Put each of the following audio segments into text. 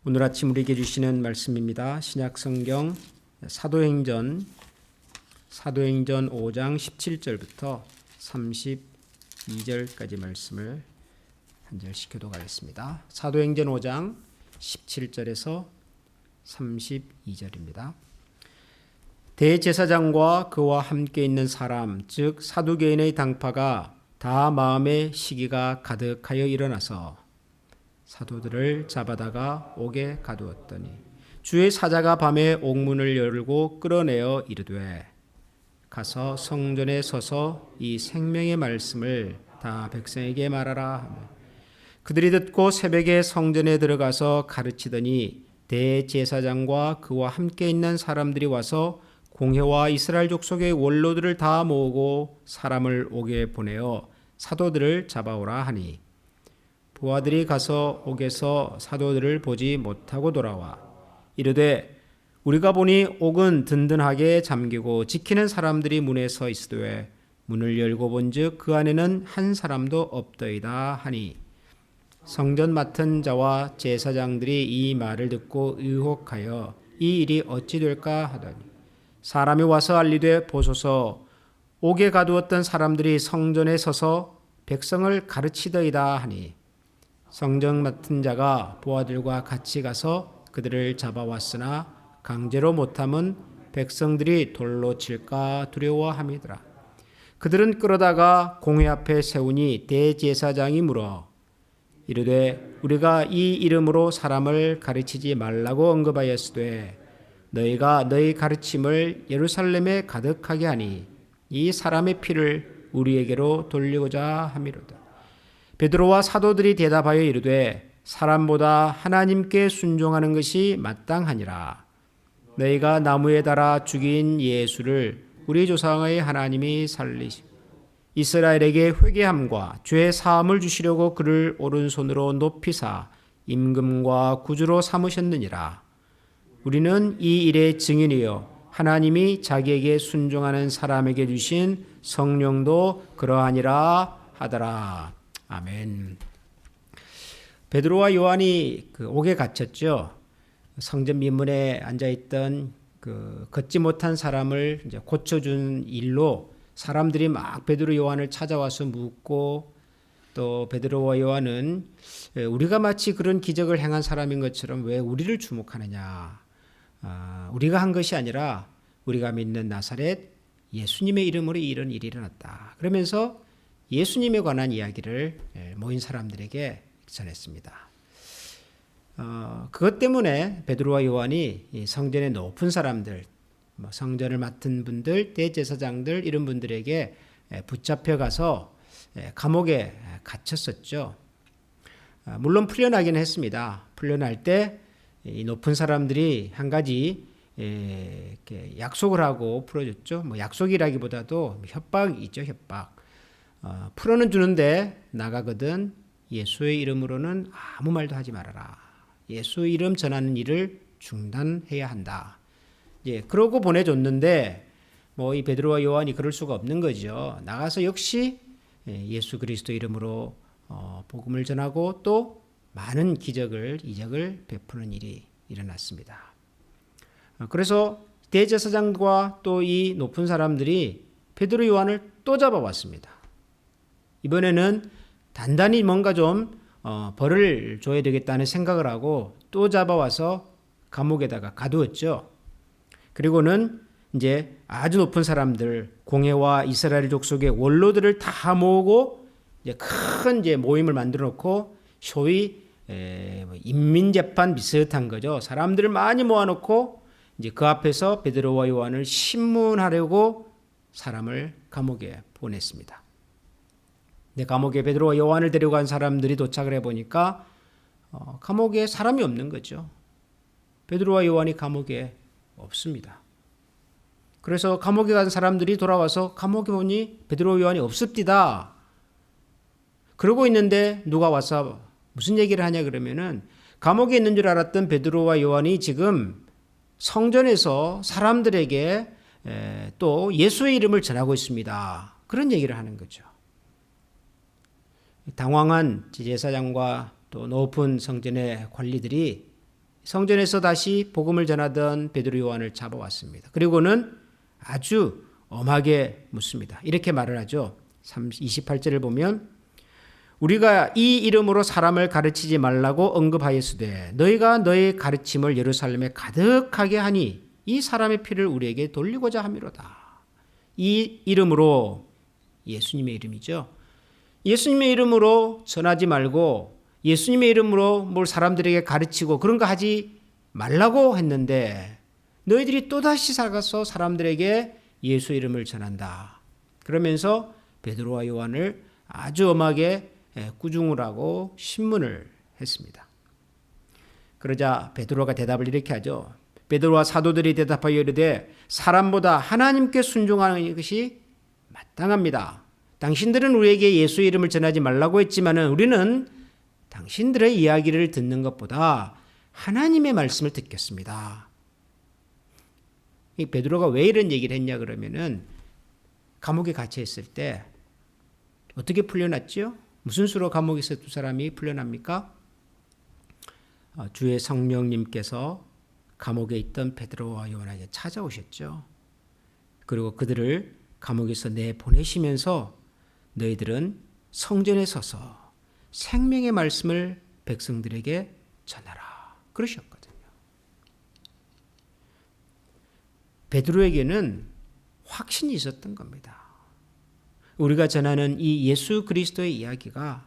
오늘 아침 우리에게 주시는 말씀입니다. 신약성경 사도행전 5장 17절부터 32절까지 말씀을 한 절씩 교독하겠습니다. 사도행전 5장 17절에서 32절입니다. 대제사장과 그와 함께 있는 사람 즉 사두개인의 당파가 다 마음의 시기가 가득하여 일어나서 사도들을 잡아다가 옥에 가두었더니 주의 사자가 밤에 옥문을 열고 끌어내어 이르되 가서 성전에 서서 이 생명의 말씀을 다 백성에게 말하라 하며 그들이 듣고 새벽에 성전에 들어가서 가르치더니 대제사장과 그와 함께 있는 사람들이 와서 공회와 이스라엘 족속의 원로들을 다 모으고 사람을 옥에 보내어 사도들을 잡아오라 하니 부하들이 가서 옥에서 사도들을 보지 못하고 돌아와 이르되 우리가 보니 옥은 든든하게 잠기고 지키는 사람들이 문에 서 있으되 문을 열고 본즉 그 안에는 한 사람도 없더이다 하니 성전 맡은 자와 제사장들이 이 말을 듣고 의혹하여 이 일이 어찌 될까 하더니 사람이 와서 알리되 보소서 옥에 가두었던 사람들이 성전에 서서 백성을 가르치더이다 하니 성전 맡은 자가 부하들과 같이 가서 그들을 잡아왔으나 강제로 못함은 백성들이 돌로 칠까 두려워함이더라. 그들은 끌어다가 공회 앞에 세우니 대제사장이 물어 이르되 우리가 이 이름으로 사람을 가르치지 말라고 언급하였으되 너희가 너희 가르침을 예루살렘에 가득하게 하니 이 사람의 피를 우리에게로 돌리고자 함이로다. 베드로와 사도들이 대답하여 이르되 사람보다 하나님께 순종하는 것이 마땅하니라. 너희가 나무에 달아 죽인 예수를 우리 조상의 하나님이 살리시고 이스라엘에게 회개함과 죄 사함을 주시려고 그를 오른손으로 높이사 임금과 구주로 삼으셨느니라. 우리는 이 일의 증인이요 하나님이 자기에게 순종하는 사람에게 주신 성령도 그러하니라 하더라. 아멘. 베드로와 요한이 그 옥에 갇혔죠. 성전 미문에 앉아있던 그 걷지 못한 사람을 이제 고쳐준 일로 사람들이 막 베드로 요한을 찾아와서 묻고 또 베드로와 요한은 우리가 마치 그런 기적을 행한 사람인 것처럼 왜 우리를 주목하느냐. 우리가 한 것이 아니라 우리가 믿는 나사렛 예수님의 이름으로 이런 일이 일어났다. 그러면서 예수님에 관한 이야기를 모인 사람들에게 전했습니다. 그것 때문에 베드로와 요한이 성전의 높은 사람들, 성전을 맡은 분들, 대제사장들 이런 분들에게 붙잡혀가서 감옥에 갇혔었죠. 물론 풀려나긴 했습니다. 풀려날 때 이 높은 사람들이 한 가지 이렇게 약속을 하고 풀어줬죠. 약속이라기보다도 협박이죠, 협박. 풀어는 주는데 나가거든 예수의 이름으로는 아무 말도 하지 말아라. 예수의 이름 전하는 일을 중단해야 한다. 그러고 보내줬는데 이 베드로와 요한이 그럴 수가 없는 거죠. 나가서 역시 예수 그리스도 이름으로 복음을 전하고 또 많은 기적을 이적을 베푸는 일이 일어났습니다. 그래서 대제사장과 또 이 높은 사람들이 베드로 요한을 또 잡아왔습니다. 이번에는 단단히 뭔가 좀 벌을 줘야 되겠다는 생각을 하고 또 잡아와서 감옥에다가 가두었죠. 그리고는 이제 아주 높은 사람들, 공회와 이스라엘 족속의 원로들을 다 모으고 이제 큰 모임을 만들어 놓고 소위 인민재판 비슷한 거죠. 사람들을 많이 모아놓고 이제 그 앞에서 베드로와 요한을 신문하려고 사람을 감옥에 보냈습니다. 감옥에 베드로와 요한을 데려간 사람들이 도착을 해보니까 감옥에 사람이 없는 거죠. 베드로와 요한이 감옥에 없습니다. 그래서 감옥에 간 사람들이 돌아와서 감옥에 보니 베드로와 요한이 없습니다. 그러고 있는데 누가 와서 무슨 얘기를 하냐 그러면은 감옥에 있는 줄 알았던 베드로와 요한이 지금 성전에서 사람들에게 또 예수의 이름을 전하고 있습니다. 그런 얘기를 하는 거죠. 당황한 제사장과 또 높은 성전의 관리들이 성전에서 다시 복음을 전하던 베드로 요한을 잡아왔습니다. 그리고는 아주 엄하게 묻습니다. 이렇게 말을 하죠. 28절을 보면 우리가 이 이름으로 사람을 가르치지 말라고 언급하였으되 너희가 너희 가르침을 예루살렘에 가득하게 하니 이 사람의 피를 우리에게 돌리고자 함이로다. 이 이름으로, 예수님의 이름이죠. 예수님의 이름으로 전하지 말고 예수님의 이름으로 뭘 사람들에게 가르치고 그런 거 하지 말라고 했는데 너희들이 또다시 살아서 사람들에게 예수 이름을 전한다. 그러면서 베드로와 요한을 아주 엄하게 꾸중을 하고 신문을 했습니다. 그러자 베드로가 대답을 이렇게 하죠. 베드로와 사도들이 대답하여 이르되 사람보다 하나님께 순종하는 것이 마땅합니다. 당신들은 우리에게 예수 이름을 전하지 말라고 했지만은 우리는 당신들의 이야기를 듣는 것보다 하나님의 말씀을 듣겠습니다. 이 베드로가 왜 이런 얘기를 했냐 그러면은 감옥에 갇혀 있을 때 어떻게 풀려났죠? 무슨 수로 감옥에서 두 사람이 풀려납니까? 주의 성령님께서 감옥에 있던 베드로와 요한에게 찾아오셨죠. 그리고 그들을 감옥에서 내보내시면서 너희들은 성전에 서서 생명의 말씀을 백성들에게 전하라 그러셨거든요. 베드로에게는 확신이 있었던 겁니다. 우리가 전하는 이 예수 그리스도의 이야기가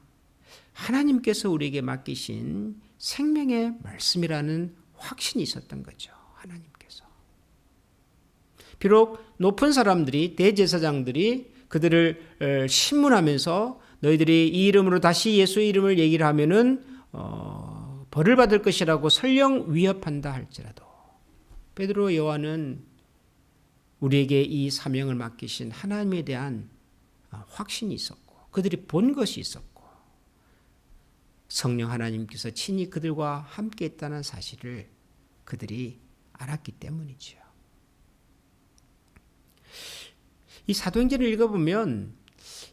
하나님께서 우리에게 맡기신 생명의 말씀이라는 확신이 있었던 거죠. 하나님께서. 비록 높은 사람들이, 대제사장들이 그들을 신문하면서 너희들이 이 이름으로 다시 예수의 이름을 얘기를 하면은 벌을 받을 것이라고 설령 위협한다 할지라도 베드로 요한은 우리에게 이 사명을 맡기신 하나님에 대한 확신이 있었고 그들이 본 것이 있었고 성령 하나님께서 친히 그들과 함께 있다는 사실을 그들이 알았기 때문이죠. 이 사도행전을 읽어보면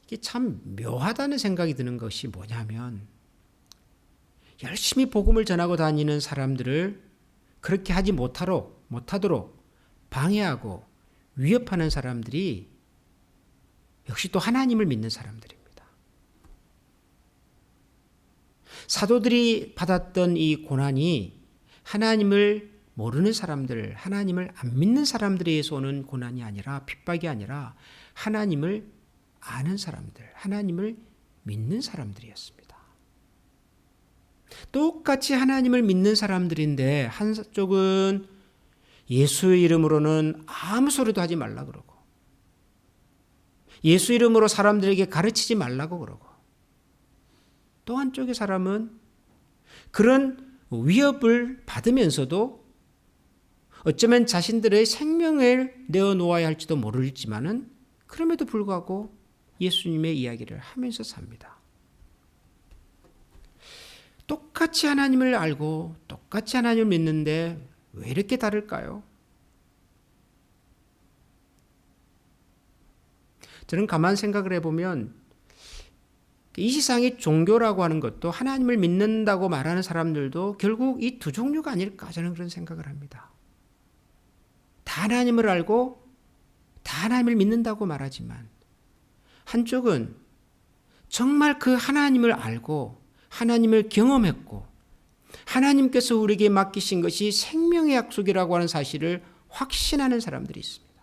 이게 참 묘하다는 생각이 드는 것이 뭐냐면 열심히 복음을 전하고 다니는 사람들을 그렇게 하지 못하도록 방해하고 위협하는 사람들이 역시 또 하나님을 믿는 사람들입니다. 사도들이 받았던 이 고난이 하나님을 모르는 사람들, 하나님을 안 믿는 사람들에 의해서 오는 고난이 아니라 핍박이 아니라 하나님을 아는 사람들, 하나님을 믿는 사람들이었습니다. 똑같이 하나님을 믿는 사람들인데 한쪽은 예수의 이름으로는 아무 소리도 하지 말라 그러고 예수 이름으로 사람들에게 가르치지 말라고 그러고 또 한쪽의 사람은 그런 위협을 받으면서도 어쩌면 자신들의 생명을 내어놓아야 할지도 모르지만은 그럼에도 불구하고 예수님의 이야기를 하면서 삽니다. 똑같이 하나님을 알고 똑같이 하나님을 믿는데 왜 이렇게 다를까요? 저는 가만 생각을 해보면 이 세상의 종교라고 하는 것도 하나님을 믿는다고 말하는 사람들도 결국 이 두 종류가 아닐까 저는 그런 생각을 합니다. 다 하나님을 알고 다 하나님을 믿는다고 말하지만 한쪽은 정말 그 하나님을 알고 하나님을 경험했고 하나님께서 우리에게 맡기신 것이 생명의 약속이라고 하는 사실을 확신하는 사람들이 있습니다.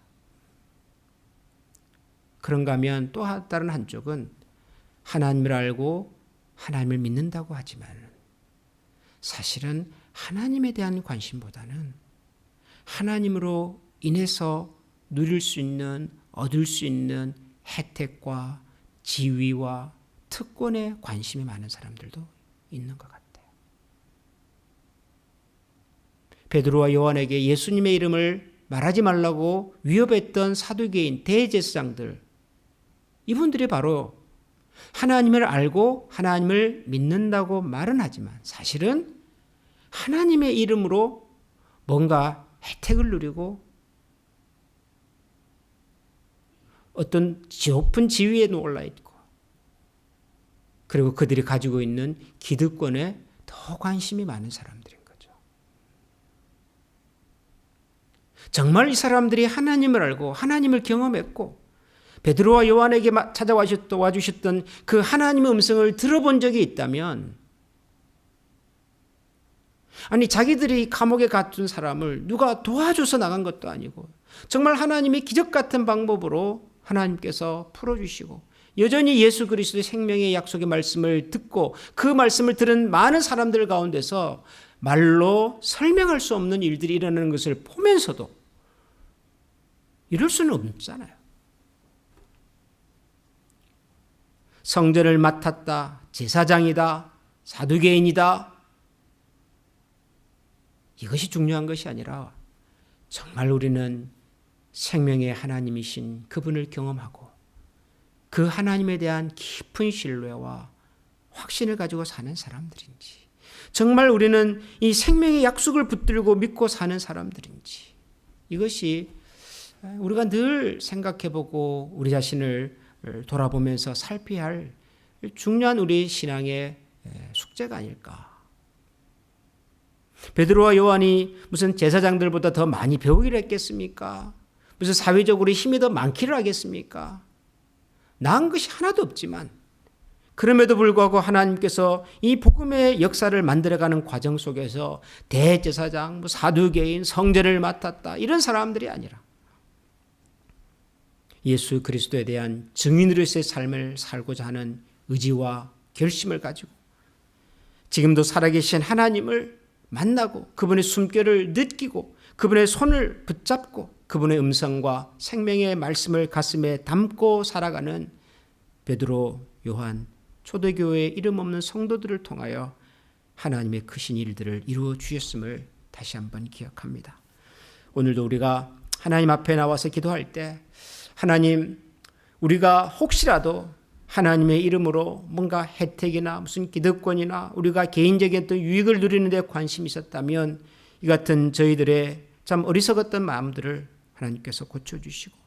그런가 하면 또 다른 한쪽은 하나님을 알고 하나님을 믿는다고 하지만 사실은 하나님에 대한 관심보다는 하나님으로 인해서 누릴 수 있는, 얻을 수 있는 혜택과 지위와 특권에 관심이 많은 사람들도 있는 것 같아요. 베드로와 요한에게 예수님의 이름을 말하지 말라고 위협했던 사두개인 대제사장들, 이분들이 바로 하나님을 알고 하나님을 믿는다고 말은 하지만 사실은 하나님의 이름으로 뭔가 혜택을 누리고 어떤 높은 지위에 올라있고 그리고 그들이 가지고 있는 기득권에 더 관심이 많은 사람들인 거죠. 정말 이 사람들이 하나님을 알고 하나님을 경험했고 베드로와 요한에게 찾아와 주셨던 그 하나님의 음성을 들어본 적이 있다면, 아니 자기들이 감옥에 갇힌 사람을 누가 도와줘서 나간 것도 아니고 정말 하나님의 기적 같은 방법으로 하나님께서 풀어주시고 여전히 예수 그리스도의 생명의 약속의 말씀을 듣고 그 말씀을 들은 많은 사람들 가운데서 말로 설명할 수 없는 일들이 일어나는 것을 보면서도 이럴 수는 없잖아요. 성전을 맡았다, 제사장이다, 사두개인이다, 이것이 중요한 것이 아니라 정말 우리는 생명의 하나님이신 그분을 경험하고 그 하나님에 대한 깊은 신뢰와 확신을 가지고 사는 사람들인지, 정말 우리는 이 생명의 약속을 붙들고 믿고 사는 사람들인지, 이것이 우리가 늘 생각해보고 우리 자신을 돌아보면서 살펴야 할 중요한 우리 신앙의 숙제가 아닐까. 베드로와 요한이 무슨 제사장들보다 더 많이 배우기를 했겠습니까? 무슨 사회적으로 힘이 더 많기를 하겠습니까? 나은 것이 하나도 없지만 그럼에도 불구하고 하나님께서 이 복음의 역사를 만들어가는 과정 속에서 대제사장, 사두개인, 성전을 맡았다 이런 사람들이 아니라 예수 그리스도에 대한 증인으로서의 삶을 살고자 하는 의지와 결심을 가지고 지금도 살아계신 하나님을 만나고 그분의 숨결을 느끼고 그분의 손을 붙잡고 그분의 음성과 생명의 말씀을 가슴에 담고 살아가는 베드로, 요한, 초대교회의 이름 없는 성도들을 통하여 하나님의 크신 일들을 이루어 주셨음을 다시 한번 기억합니다. 오늘도 우리가 하나님 앞에 나와서 기도할 때 하나님, 우리가 혹시라도 하나님의 이름으로 뭔가 혜택이나 무슨 기득권이나 우리가 개인적인 어떤 유익을 누리는 데 관심이 있었다면 이 같은 저희들의 참 어리석었던 마음들을 하나님께서 고쳐주시고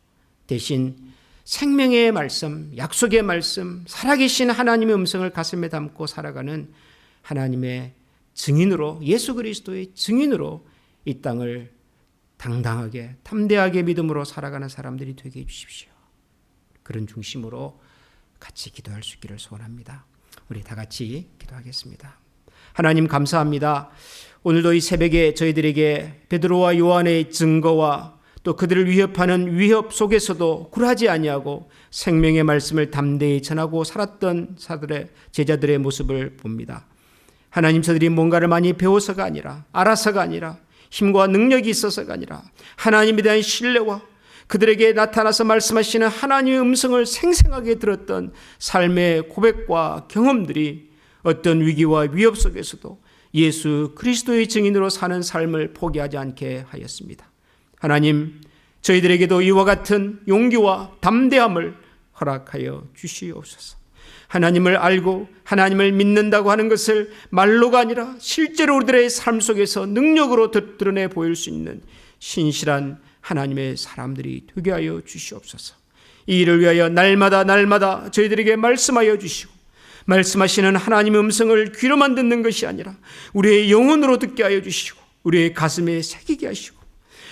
대신 생명의 말씀, 약속의 말씀, 살아계신 하나님의 음성을 가슴에 담고 살아가는 하나님의 증인으로, 예수 그리스도의 증인으로 이 땅을 당당하게 담대하게 믿음으로 살아가는 사람들이 되게 해주십시오. 그런 중심으로 같이 기도할 수 있기를 소원합니다. 우리 다 같이 기도하겠습니다. 하나님 감사합니다. 오늘도 이 새벽에 저희들에게 베드로와 요한의 증거와 또 그들을 위협하는 위협 속에서도 굴하지 아니하고 생명의 말씀을 담대히 전하고 살았던 제자들의 모습을 봅니다. 하나님, 저들이 뭔가를 많이 배워서가 아니라, 알아서가 아니라, 힘과 능력이 있어서가 아니라 하나님에 대한 신뢰와 그들에게 나타나서 말씀하시는 하나님의 음성을 생생하게 들었던 삶의 고백과 경험들이 어떤 위기와 위협 속에서도 예수 그리스도의 증인으로 사는 삶을 포기하지 않게 하였습니다. 하나님, 저희들에게도 이와 같은 용기와 담대함을 허락하여 주시옵소서. 하나님을 알고 하나님을 믿는다고 하는 것을 말로가 아니라 실제로 우리들의 삶 속에서 능력으로 드러내 보일 수 있는 신실한 하나님의 사람들이 되게 하여 주시옵소서. 이 일을 위하여 날마다 저희들에게 말씀하여 주시고 말씀하시는 하나님의 음성을 귀로만 듣는 것이 아니라 우리의 영혼으로 듣게 하여 주시고 우리의 가슴에 새기게 하시고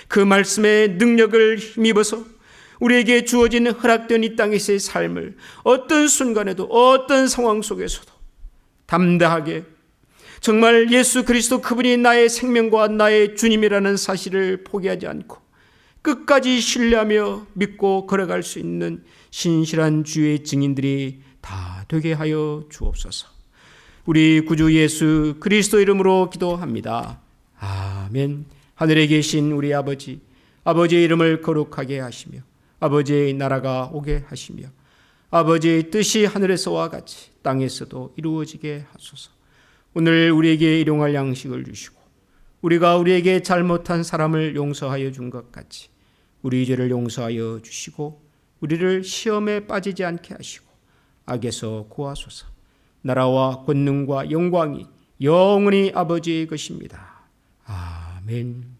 그 말씀의 능력을 힘입어서 우리에게 주어진 허락된 이 땅에서의 삶을 어떤 순간에도 어떤 상황 속에서도 담대하게 정말 예수 그리스도 그분이 나의 생명과 나의 주님이라는 사실을 포기하지 않고 끝까지 신뢰하며 믿고 걸어갈 수 있는 신실한 주의 증인들이 다 되게 하여 주옵소서. 우리 구주 예수 그리스도 이름으로 기도합니다. 아멘. 하늘에 계신 우리 아버지, 아버지의 이름을 거룩하게 하시며 아버지의 나라가 오게 하시며 아버지의 뜻이 하늘에서와 같이 땅에서도 이루어지게 하소서. 오늘 우리에게 일용할 양식을 주시고 우리가 우리에게 잘못한 사람을 용서하여 준 것 같이 우리 죄를 용서하여 주시고 우리를 시험에 빠지지 않게 하시고 악에서 구하소서. 나라와 권능과 영광이 영원히 아버지의 것입니다. 아멘.